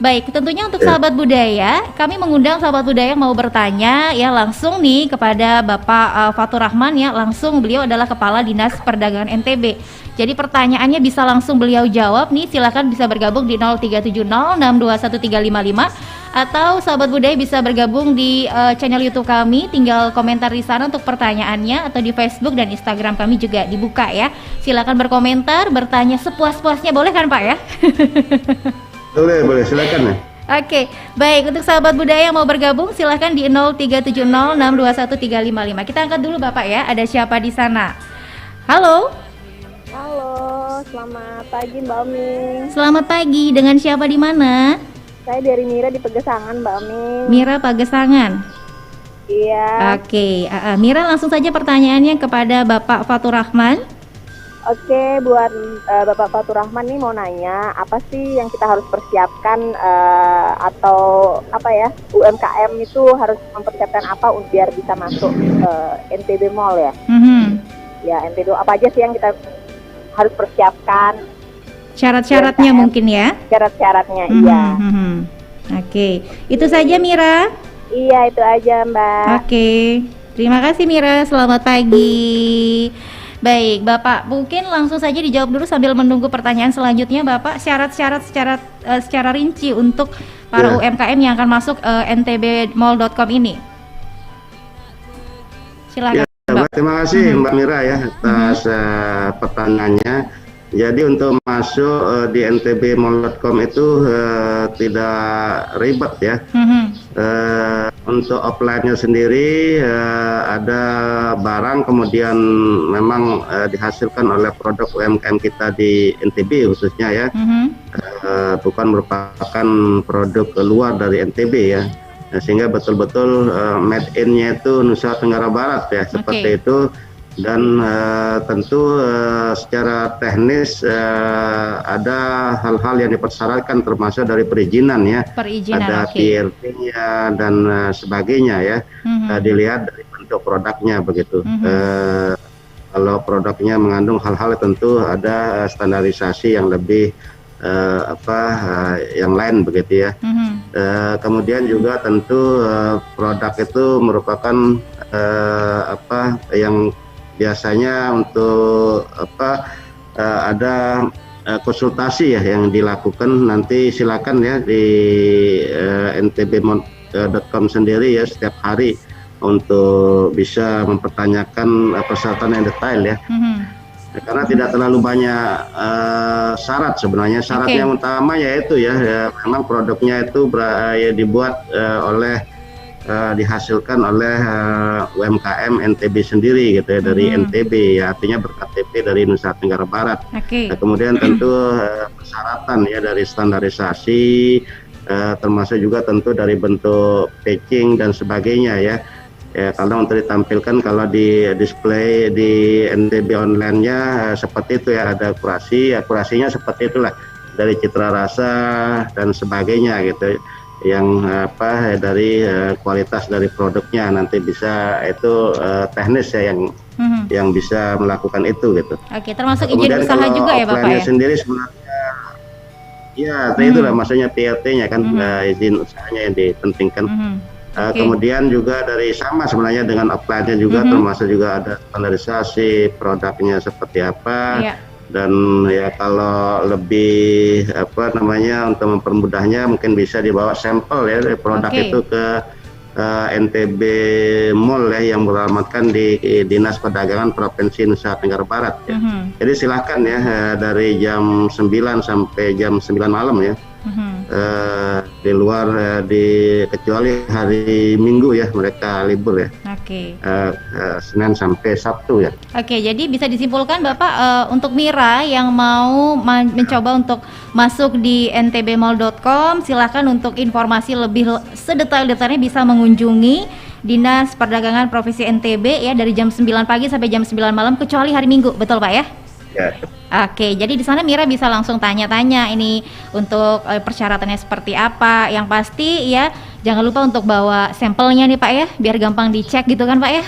Baik, tentunya untuk sahabat budaya, kami mengundang sahabat budaya yang mau bertanya ya langsung nih kepada Bapak Fatur Rahman ya, langsung beliau adalah Kepala Dinas Perdagangan NTB. Jadi pertanyaannya bisa langsung beliau jawab nih, silakan bisa bergabung di 0370621355 atau sahabat budaya bisa bergabung di channel YouTube kami, tinggal komentar di sana untuk pertanyaannya, atau di Facebook dan Instagram kami juga dibuka ya. Silakan berkomentar, bertanya sepuas-puasnya, boleh kan Pak ya? Boleh, silakan ya. Oke, baik, untuk sahabat budaya yang mau bergabung silahkan di 0370621355. Kita angkat dulu Bapak ya, ada siapa di sana? Halo. Halo, selamat pagi Mbak Oming. Selamat pagi, dengan siapa di mana? Saya dari Mira di Pegesangan Mbak Oming. Mira Pagesangan. Iya. Oke, Mira langsung saja pertanyaannya kepada Bapak Fatur Rahman. Oke, buat Bapak Fatur Rahman nih mau nanya, apa sih yang kita harus persiapkan atau apa ya, UMKM itu harus mempersiapkan apa biar bisa masuk NTB Mall ya? Ya, NTB apa aja sih yang kita harus persiapkan? Syarat-syaratnya UMKM. mungkin ya? Syarat-syaratnya, iya. Oke, itu saja Mira. Iya, itu aja Mbak. Oke, terima kasih Mira, selamat pagi. Baik, Bapak, mungkin langsung saja dijawab dulu sambil menunggu pertanyaan selanjutnya, Bapak. Syarat-syarat secara rinci untuk para UMKM yang akan masuk ntbmall.com ini. Silakan. Ya, terima kasih Mbak Mira ya atas pertanyaannya. Jadi untuk masuk di ntbmall.com itu tidak ribet ya. Untuk offline-nya sendiri ada barang kemudian memang dihasilkan oleh produk UMKM kita di NTB khususnya ya, bukan merupakan produk keluar dari NTB ya. Sehingga betul-betul made in-nya itu Nusa Tenggara Barat ya, seperti itu. Dan tentu secara teknis ada hal-hal yang dipersyaratkan termasuk dari perizinan ya, ada PRT-nya dan sebagainya ya, dilihat dari bentuk produknya begitu. Kalau produknya mengandung hal-hal tentu ada standarisasi yang lebih yang lain begitu ya. Kemudian juga tentu produk itu merupakan yang biasanya untuk ada konsultasi ya yang dilakukan, nanti silakan ya di ntbmall.com sendiri ya setiap hari untuk bisa mempertanyakan persyaratan yang detail ya. Karena tidak terlalu banyak syarat sebenarnya. Syarat yang utama yaitu ya memang produknya itu dibuat dihasilkan oleh UMKM NTB sendiri gitu ya, dari NTB ya, artinya ber-KTP dari Nusa Tenggara Barat. Nah, kemudian tentu persyaratan ya dari standarisasi, termasuk juga tentu dari bentuk packaging dan sebagainya ya. Ya, kalau untuk ditampilkan kalau di display di NTB online-nya seperti itu ya, ada akurasinya seperti itulah, dari citra rasa dan sebagainya gitu. Yang dari kualitas dari produknya nanti bisa itu teknis ya yang bisa melakukan itu gitu. Oke, termasuk izin usaha juga ya Bapak ya? Sendiri sebenarnya ya itulah maksudnya PRT-nya kan, izin usahanya yang dipentingkan. Kemudian juga dari sama sebenarnya dengan offline-nya juga termasuk juga ada standarisasi produknya seperti apa. Dan ya kalau lebih untuk mempermudahnya mungkin bisa dibawa sampel ya dari produk itu ke NTB Mall ya, yang beralamatkan di Dinas Perdagangan Provinsi Nusa Tenggara Barat ya. Jadi silahkan ya dari jam 9 sampai jam 9 malam ya. Di luar kecuali hari Minggu ya, mereka libur ya. Senin sampai Sabtu ya. Jadi bisa disimpulkan Bapak, untuk Mira yang mau mencoba untuk masuk di ntbmall.com, silakan untuk informasi lebih sedetail-detailnya bisa mengunjungi Dinas Perdagangan Provinsi NTB ya, dari jam 9 pagi sampai jam 9 malam kecuali hari Minggu, betul Pak ya? Ya. Jadi di sana Mira bisa langsung tanya-tanya ini untuk persyaratannya seperti apa. Yang pasti ya jangan lupa untuk bawa sampelnya nih Pak ya, biar gampang dicek gitu kan Pak ya.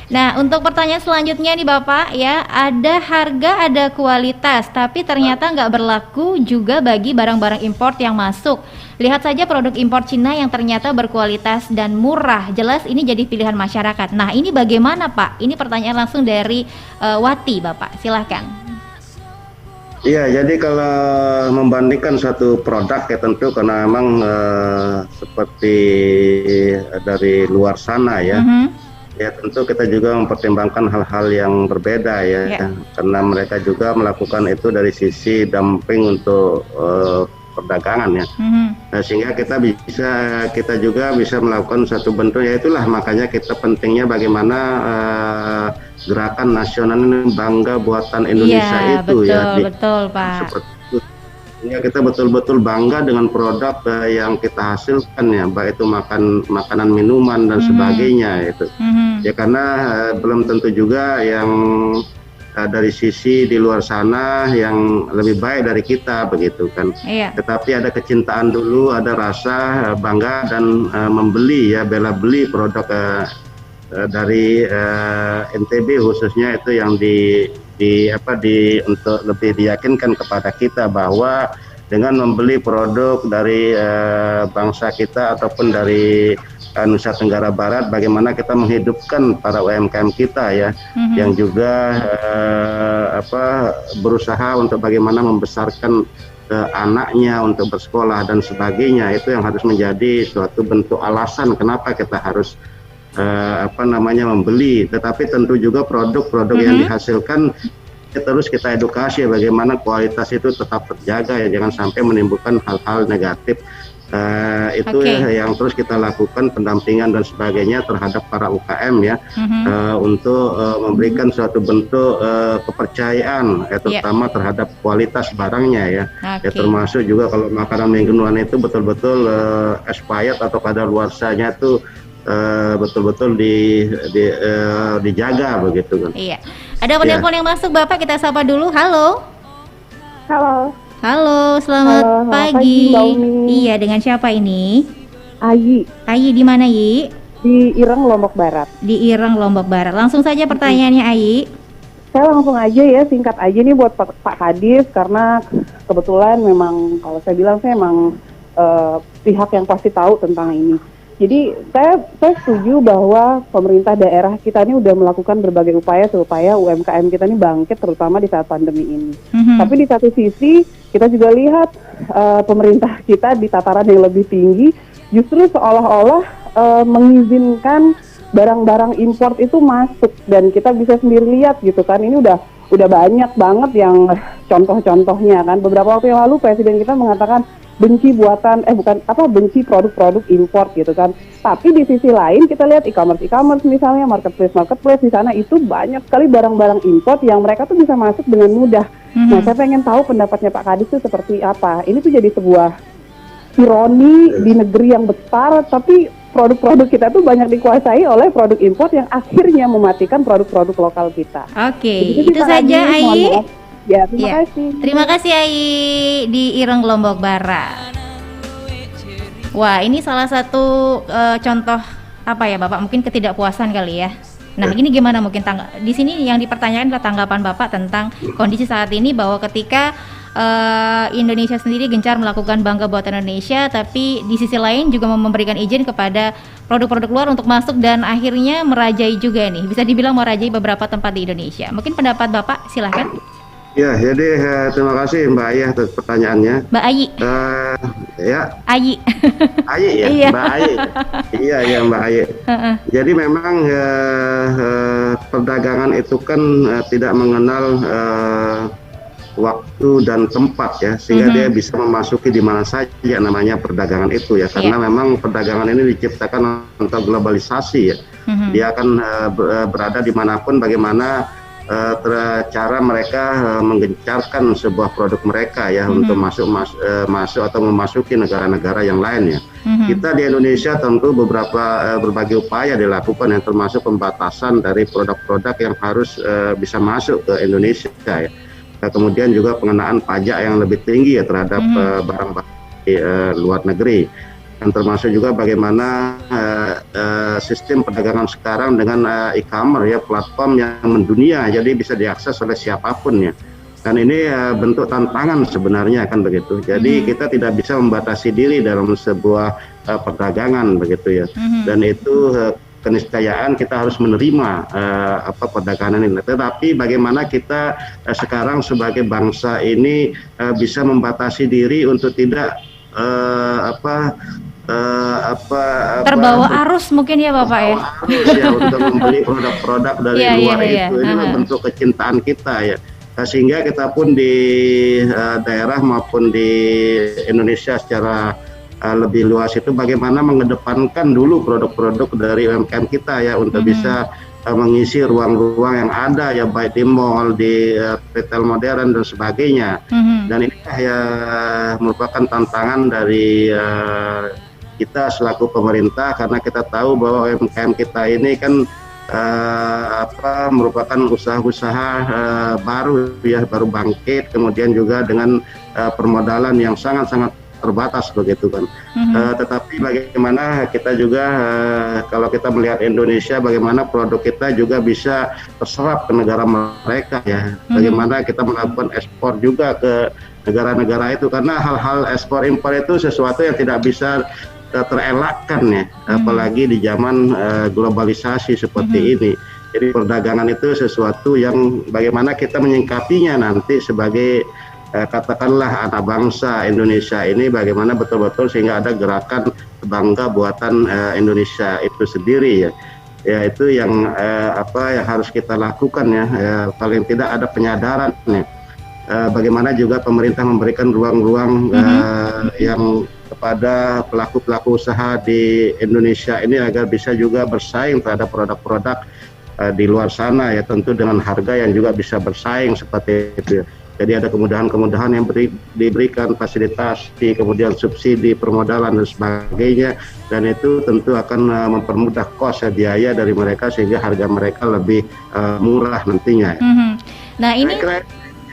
Nah, untuk pertanyaan selanjutnya nih Bapak ya, ada harga, ada kualitas, tapi ternyata nggak berlaku juga bagi barang-barang import yang masuk. Lihat saja produk impor Cina yang ternyata berkualitas dan murah, jelas ini jadi pilihan masyarakat. Nah, ini bagaimana Pak? Ini pertanyaan langsung dari Wati Bapak, silahkan. Iya, jadi kalau membandingkan suatu produk ya tentu karena memang seperti dari luar sana ya. Ya tentu kita juga mempertimbangkan hal-hal yang berbeda ya, karena mereka juga melakukan itu dari sisi dumping untuk perdagangan ya. Nah, sehingga kita juga bisa melakukan satu bentuk, ya itulah makanya kita pentingnya bagaimana gerakan nasional ini bangga buatan Indonesia itu betul, ya. Betul Pak. Seperti itu. Sehingga kita betul-betul bangga dengan produk yang kita hasilkan ya, baik itu makanan, minuman dan sebagainya itu. Ya karena belum tentu juga yang dari sisi di luar sana yang lebih baik dari kita begitu kan. Tetapi ada kecintaan dulu, ada rasa bangga dan membeli ya, bela beli produk dari NTB khususnya itu yang untuk lebih diyakinkan kepada kita bahwa dengan membeli produk dari bangsa kita ataupun dari Nusa Tenggara Barat, bagaimana kita menghidupkan para UMKM kita ya, yang juga berusaha untuk bagaimana membesarkan anaknya untuk bersekolah dan sebagainya. Itu yang harus menjadi suatu bentuk alasan kenapa kita harus membeli. Tetapi tentu juga produk-produk yang dihasilkan terus kita edukasi bagaimana kualitas itu tetap terjaga ya, jangan sampai menimbulkan hal-hal negatif. Itu yang terus kita lakukan, pendampingan dan sebagainya terhadap para UKM ya, untuk memberikan suatu bentuk kepercayaan terutama terhadap kualitas barangnya ya. Ya termasuk juga kalau makanan mingguan itu betul-betul expired atau kadaluarsanya itu betul-betul dijaga begitu kan. Iya. Ada penelpon yang masuk Bapak, kita sapa dulu. Halo. Halo, selamat pagi. Iya, dengan siapa ini? Ayi. Ayi di mana, Yi? Di Ireng, Lombok Barat. Di Ireng, Lombok Barat. Langsung saja pertanyaannya, Ayi. Saya langsung aja ya, singkat aja nih buat Pak Kadis, karena kebetulan memang kalau saya bilang saya memang pihak yang pasti tahu tentang ini. Jadi saya setuju bahwa pemerintah daerah kita ini udah melakukan berbagai upaya supaya UMKM kita ini bangkit, terutama di saat pandemi ini. Tapi di satu sisi kita juga lihat pemerintah kita di tataran yang lebih tinggi justru seolah-olah mengizinkan barang-barang import itu masuk, dan kita bisa sendiri lihat gitu kan, ini udah banyak banget yang contoh-contohnya kan. Beberapa waktu yang lalu presiden kita mengatakan benci benci produk-produk import gitu kan. Tapi di sisi lain kita lihat e-commerce misalnya, marketplace di sana itu banyak sekali barang-barang import yang mereka tuh bisa masuk dengan mudah. Nah, saya pengen tahu pendapatnya Pak Kadis itu seperti apa. Ini tuh jadi sebuah ironi di negeri yang besar, tapi produk-produk kita tuh banyak dikuasai oleh produk import yang akhirnya mematikan produk-produk lokal kita. Oke, itu saja Ayi. Ya, terima kasih. Terima kasih Ayi di Ireng, Lombok Barat. Wah, ini salah satu contoh apa ya Bapak? Mungkin ketidakpuasan kali ya. Nah, ini gimana mungkin di sini yang dipertanyakan adalah tanggapan Bapak tentang kondisi saat ini, bahwa ketika Indonesia sendiri gencar melakukan bangga buatan Indonesia, tapi di sisi lain juga memberikan izin kepada produk-produk luar untuk masuk dan akhirnya merajai juga nih. Bisa dibilang merajai beberapa tempat di Indonesia. Mungkin pendapat Bapak, silahkan. Ya, jadi terima kasih Mbak Ayah atas pertanyaannya. Mbak Ayi. Ya. Ayi. Ayi ya, iya. Mbak Ayi. Iya Mbak Ayi. Jadi memang perdagangan itu kan tidak mengenal waktu dan tempat ya, sehingga dia bisa memasuki di mana saja namanya perdagangan itu ya, karena memang perdagangan ini diciptakan untuk globalisasi ya. Dia akan berada dimanapun, bagaimana cara mereka menggencarkan sebuah produk mereka ya, untuk masuk atau memasuki negara-negara yang lain ya. Kita di Indonesia tentu berbagai upaya dilakukan, yang termasuk pembatasan dari produk-produk yang harus bisa masuk ke Indonesia ya. Kemudian juga pengenaan pajak yang lebih tinggi ya terhadap barang-barang di luar negeri. Dan termasuk juga bagaimana sistem perdagangan sekarang dengan e-commerce ya, platform yang mendunia, jadi bisa diakses oleh siapapun ya. Dan ini bentuk tantangan sebenarnya kan begitu. Jadi kita tidak bisa membatasi diri dalam sebuah perdagangan begitu ya. Dan itu keniscayaan kita harus menerima perdagangan ini. Tetapi bagaimana kita sekarang sebagai bangsa ini bisa membatasi diri untuk tidak terbawa arus mungkin ya Bapak ya. Arus ya, untuk membeli produk-produk dari luar itu. Ini bentuk kecintaan kita ya. Sehingga kita pun di daerah maupun di Indonesia secara lebih luas itu bagaimana mengedepankan dulu produk-produk dari UMKM kita ya untuk bisa mengisi ruang-ruang yang ada ya baik di mall, di retail modern dan sebagainya. Dan ini ya merupakan tantangan dari kita selaku pemerintah karena kita tahu bahwa UMKM kita ini kan merupakan usaha-usaha baru ya, baru bangkit, kemudian juga dengan permodalan yang sangat-sangat terbatas begitu kan. Tetapi bagaimana kita juga kalau kita melihat Indonesia, bagaimana produk kita juga bisa terserap ke negara mereka ya. Bagaimana kita melakukan ekspor juga ke negara-negara itu, karena hal-hal ekspor impor itu sesuatu yang tidak bisa terelakkan ya, apalagi di zaman globalisasi seperti ini. Jadi perdagangan itu sesuatu yang bagaimana kita menyingkapinya nanti sebagai katakanlah anak bangsa Indonesia ini, bagaimana betul-betul sehingga ada gerakan bangga buatan Indonesia itu sendiri ya. Ya itu yang yang harus kita lakukan ya. Paling tidak ada penyadaran ya. Bagaimana juga pemerintah memberikan ruang-ruang yang kepada pelaku-pelaku usaha di Indonesia ini agar bisa juga bersaing terhadap produk-produk di luar sana ya, tentu dengan harga yang juga bisa bersaing seperti itu. Jadi ada kemudahan-kemudahan yang diberikan, fasilitas, kemudian subsidi, permodalan dan sebagainya, dan itu tentu akan mempermudah kos biaya dari mereka sehingga harga mereka lebih murah nantinya. Nah ini.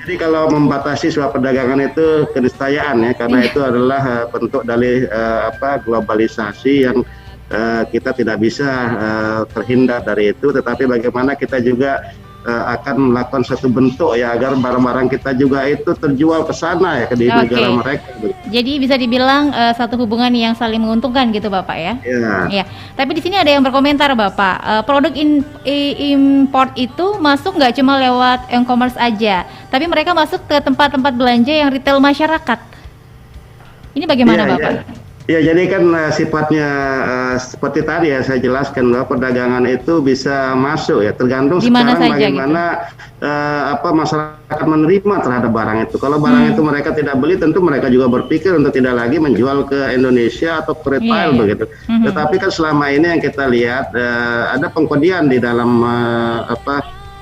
Jadi kalau membatasi sebuah perdagangan itu keniscayaan ya, karena itu adalah bentuk dari globalisasi yang kita tidak bisa terhindar dari itu, tetapi bagaimana kita juga akan melakukan satu bentuk ya agar barang-barang kita juga itu terjual ke sana ya, ke di negara mereka. Jadi bisa dibilang satu hubungan yang saling menguntungkan gitu Bapak ya. Iya. Tapi di sini ada yang berkomentar Bapak, produk import itu masuk nggak cuma lewat e-commerce aja, tapi mereka masuk ke tempat-tempat belanja yang retail masyarakat. Ini bagaimana Bapak? Ya, jadi kan sifatnya seperti tadi ya saya jelaskan bahwa perdagangan itu bisa masuk ya, tergantung sekarang bagaimana masyarakat menerima terhadap barang itu. Kalau barang itu mereka tidak beli, tentu mereka juga berpikir untuk tidak lagi menjual ke Indonesia atau ke retail begitu. Tetapi kan selama ini yang kita lihat ada pengkodian di dalam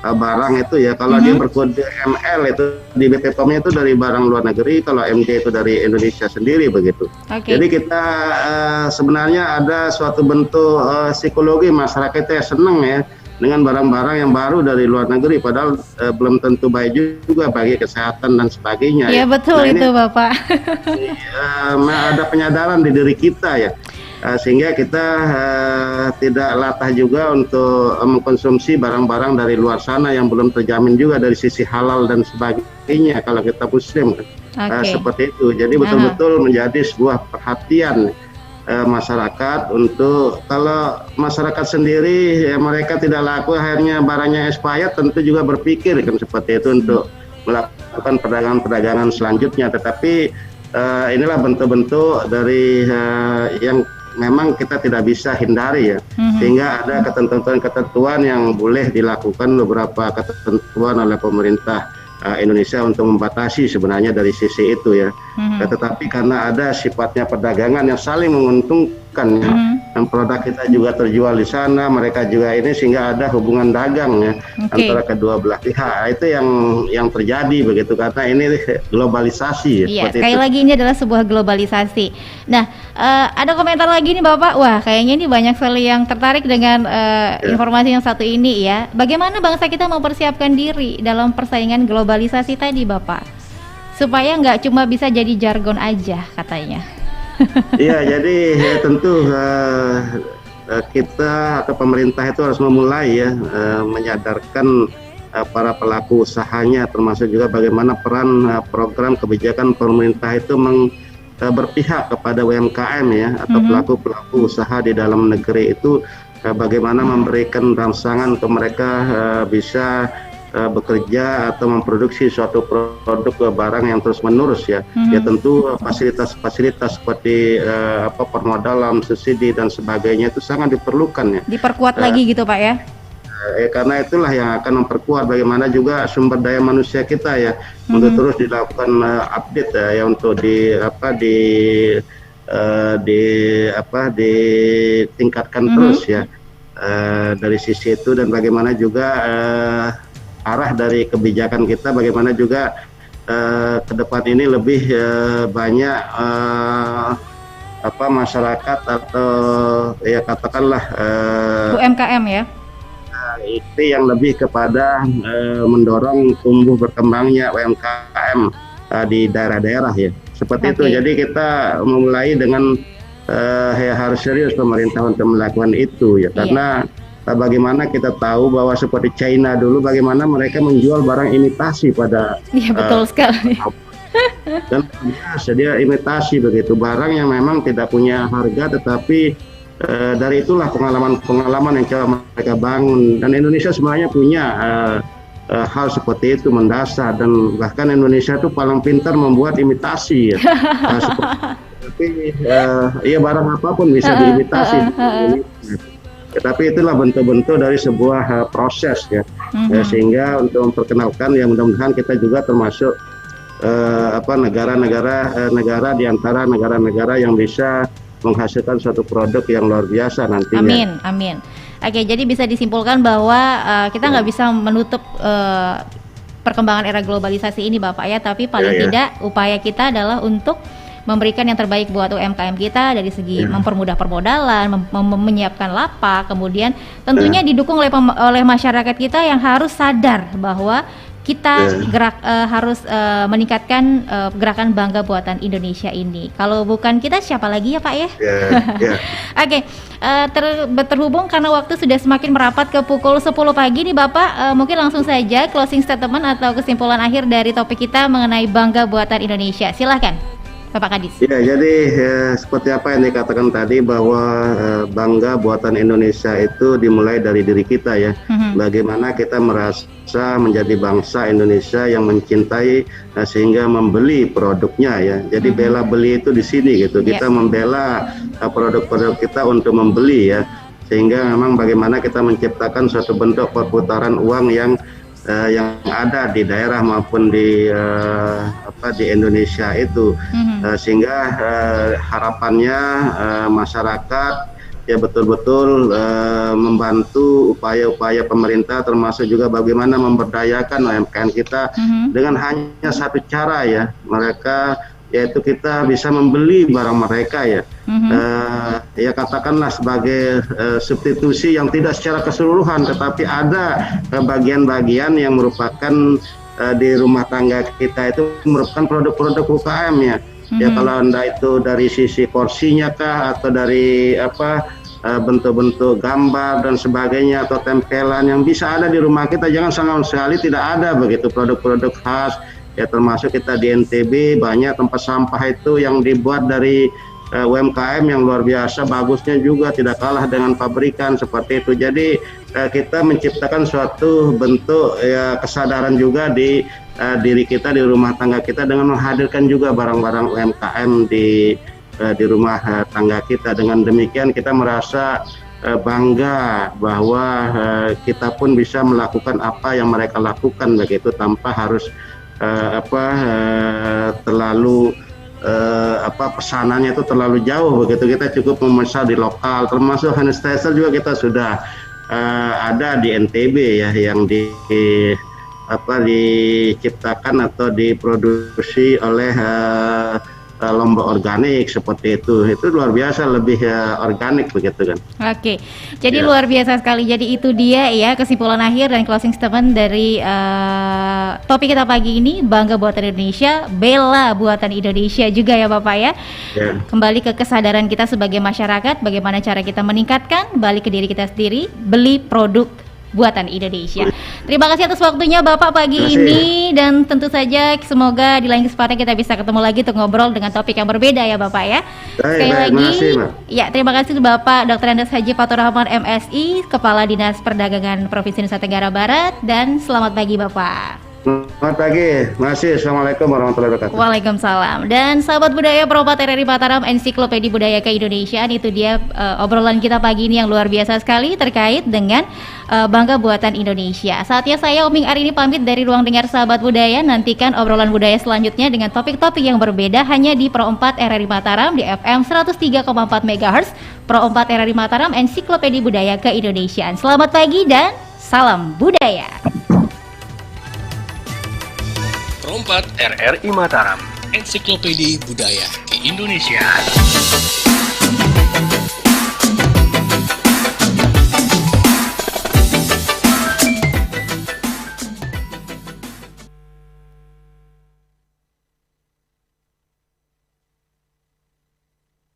barang itu ya. Kalau dia berkode ML itu di BPOM-nya itu dari barang luar negeri, kalau MJ itu dari Indonesia sendiri begitu. Jadi kita sebenarnya ada suatu bentuk psikologi masyarakat itu ya senang ya dengan barang-barang yang baru dari luar negeri, padahal belum tentu baik juga bagi kesehatan dan sebagainya. Iya betul itu Bapak. Ada penyadaran di diri kita ya. Sehingga kita tidak latah juga untuk mengkonsumsi barang-barang dari luar sana yang belum terjamin juga dari sisi halal dan sebagainya kalau kita muslim seperti itu. Jadi betul-betul menjadi sebuah perhatian masyarakat untuk kalau masyarakat sendiri ya, mereka tidak laku akhirnya barangnya expired, tentu juga berpikir kan seperti itu untuk melakukan perdagangan-perdagangan selanjutnya. Tetapi inilah bentuk-bentuk dari yang memang kita tidak bisa hindari ya, sehingga ada ketentuan-ketentuan yang boleh dilakukan, beberapa ketentuan oleh pemerintah Indonesia untuk membatasi sebenarnya dari sisi itu ya. Tetapi karena ada sifatnya perdagangan yang saling menguntungkan ya, dan produk kita juga terjual di sana, mereka juga ini, sehingga ada hubungan dagang ya antara kedua belah pihak. Itu yang terjadi begitu, karena ini globalisasi ya. Iya, sekali lagi ini adalah sebuah globalisasi. Nah, ada komentar lagi nih Bapak. Wah, kayaknya ini banyak sekali yang tertarik dengan informasi yang satu ini ya. Bagaimana bangsa kita mempersiapkan diri dalam persaingan globalisasi tadi Bapak, supaya nggak cuma bisa jadi jargon aja katanya. Iya, jadi ya, tentu kita atau pemerintah itu harus memulai ya menyadarkan para pelaku usahanya, termasuk juga bagaimana peran program kebijakan pemerintah itu berpihak kepada UMKM ya, atau pelaku-pelaku usaha di dalam negeri itu, bagaimana memberikan rangsangan ke mereka bisa bekerja atau memproduksi suatu produk barang yang terus menerus ya. Ya tentu fasilitas-fasilitas seperti permodalan, subsidi dan sebagainya itu sangat diperlukan ya. Diperkuat lagi gitu Pak ya. Karena itulah yang akan memperkuat bagaimana juga sumber daya manusia kita ya, untuk terus dilakukan update ya, untuk ditingkatkan terus ya dari sisi itu, dan bagaimana juga arah dari kebijakan kita, bagaimana juga ke depan ini lebih banyak masyarakat atau ya katakanlah UMKM ya. Itu yang lebih kepada mendorong tumbuh berkembangnya UMKM di daerah-daerah ya. Seperti itu. Jadi kita memulai dengan harus serius pemerintah untuk melakukan itu ya, karena bagaimana kita tahu bahwa seperti China dulu, bagaimana mereka menjual barang imitasi pada betul sekali. Dan biasa dia imitasi begitu, barang yang memang tidak punya harga, tetapi dari itulah pengalaman yang coba mereka bangun. Dan Indonesia sebenarnya punya hal seperti itu mendasar, dan bahkan Indonesia itu paling pintar membuat imitasi ya. Tapi ya barang apapun bisa diimitasi. Tetapi itulah bentuk-bentuk dari sebuah proses ya. Sehingga untuk memperkenalkan, ya mudah-mudahan kita juga termasuk negara di antara negara-negara yang bisa menghasilkan suatu produk yang luar biasa nantinya. Amin. Oke, jadi bisa disimpulkan bahwa kita nggak bisa menutup perkembangan era globalisasi ini Bapak ya, tapi paling tidak upaya kita adalah untuk memberikan yang terbaik buat UMKM kita dari segi mempermudah permodalan, menyiapkan lapak, kemudian tentunya didukung oleh masyarakat kita yang harus sadar bahwa kita harus meningkatkan gerakan bangga buatan Indonesia ini. Kalau bukan kita, siapa lagi ya Pak ya? Oke, terhubung karena waktu sudah semakin merapat ke pukul 10 pagi nih Bapak, mungkin langsung saja closing statement atau kesimpulan akhir dari topik kita mengenai bangga buatan Indonesia. Silahkan Bapak Kadis. Ya, jadi seperti apa yang dikatakan tadi, bahwa bangga buatan Indonesia itu dimulai dari diri kita ya. Bagaimana kita merasa menjadi bangsa Indonesia yang mencintai sehingga membeli produknya ya. Jadi bela beli itu di sini gitu. Kita membela produk-produk kita untuk membeli ya. Sehingga memang bagaimana kita menciptakan suatu bentuk perputaran uang yang ada di daerah maupun di Indonesia itu, sehingga harapannya masyarakat ya betul-betul membantu upaya-upaya pemerintah, termasuk juga bagaimana memberdayakan UMKM kita dengan hanya satu cara ya, mereka yaitu kita bisa membeli barang mereka ya. Ya katakanlah sebagai substitusi yang tidak secara keseluruhan, tetapi ada bagian-bagian yang merupakan di rumah tangga kita itu merupakan produk-produk UKM ya. Ya kalau Anda itu dari sisi porsinya kah, atau dari bentuk-bentuk gambar dan sebagainya, atau tempelan yang bisa ada di rumah kita, jangan sama sekali tidak ada begitu produk-produk khas. Ya termasuk kita di NTB banyak tempat sampah itu yang dibuat dari UMKM yang luar biasa, bagusnya juga tidak kalah dengan pabrikan seperti itu. Jadi kita menciptakan suatu bentuk ya kesadaran juga di diri kita, di rumah tangga kita, dengan menghadirkan juga barang-barang UMKM di rumah tangga kita. Dengan demikian kita merasa bangga bahwa kita pun bisa melakukan apa yang mereka lakukan begitu, tanpa harus terlalu pesanannya itu terlalu jauh begitu. Kita cukup memesan di lokal, termasuk hand sanitizer juga kita sudah ada di NTB ya, yang diciptakan atau diproduksi oleh Lombok Organik seperti itu luar biasa, lebih organik begitu kan. Oke, jadi luar biasa sekali. Jadi itu dia ya kesimpulan akhir dan closing statement dari topik kita pagi ini, bangga buatan Indonesia, bela buatan Indonesia juga ya Bapak ya. Kembali ke kesadaran kita sebagai masyarakat, bagaimana cara kita meningkatkan, balik ke diri kita sendiri, beli produk buatan Indonesia. Terima kasih atas waktunya Bapak pagi ini, dan tentu saja semoga di lain kesempatan kita bisa ketemu lagi untuk ngobrol dengan topik yang berbeda ya Bapak ya. Sekali lagi ya terima kasih Bapak Dr. Andes Haji Fatur Rahman MSI, Kepala Dinas Perdagangan Provinsi Nusa Tenggara Barat, dan selamat pagi Bapak. Selamat pagi, masih. Assalamualaikum warahmatullahi wabarakatuh. Waalaikumsalam. Dan sahabat budaya Pro4 RRI Mataram, Ensiklopedia Budaya Keindonesiaan, itu dia obrolan kita pagi ini yang luar biasa sekali terkait dengan bangga buatan Indonesia. Saatnya saya Oming Arini pamit dari ruang dengar sahabat budaya. Nantikan obrolan budaya selanjutnya dengan topik-topik yang berbeda hanya di Pro4 RRI Mataram di FM 103,4 MHz. Pro4 RRI Mataram, Ensiklopedia Budaya Keindonesiaan. Selamat pagi dan salam budaya. Pro4 RRI Mataram, Ensiklopedia Budaya Keindonesiaan.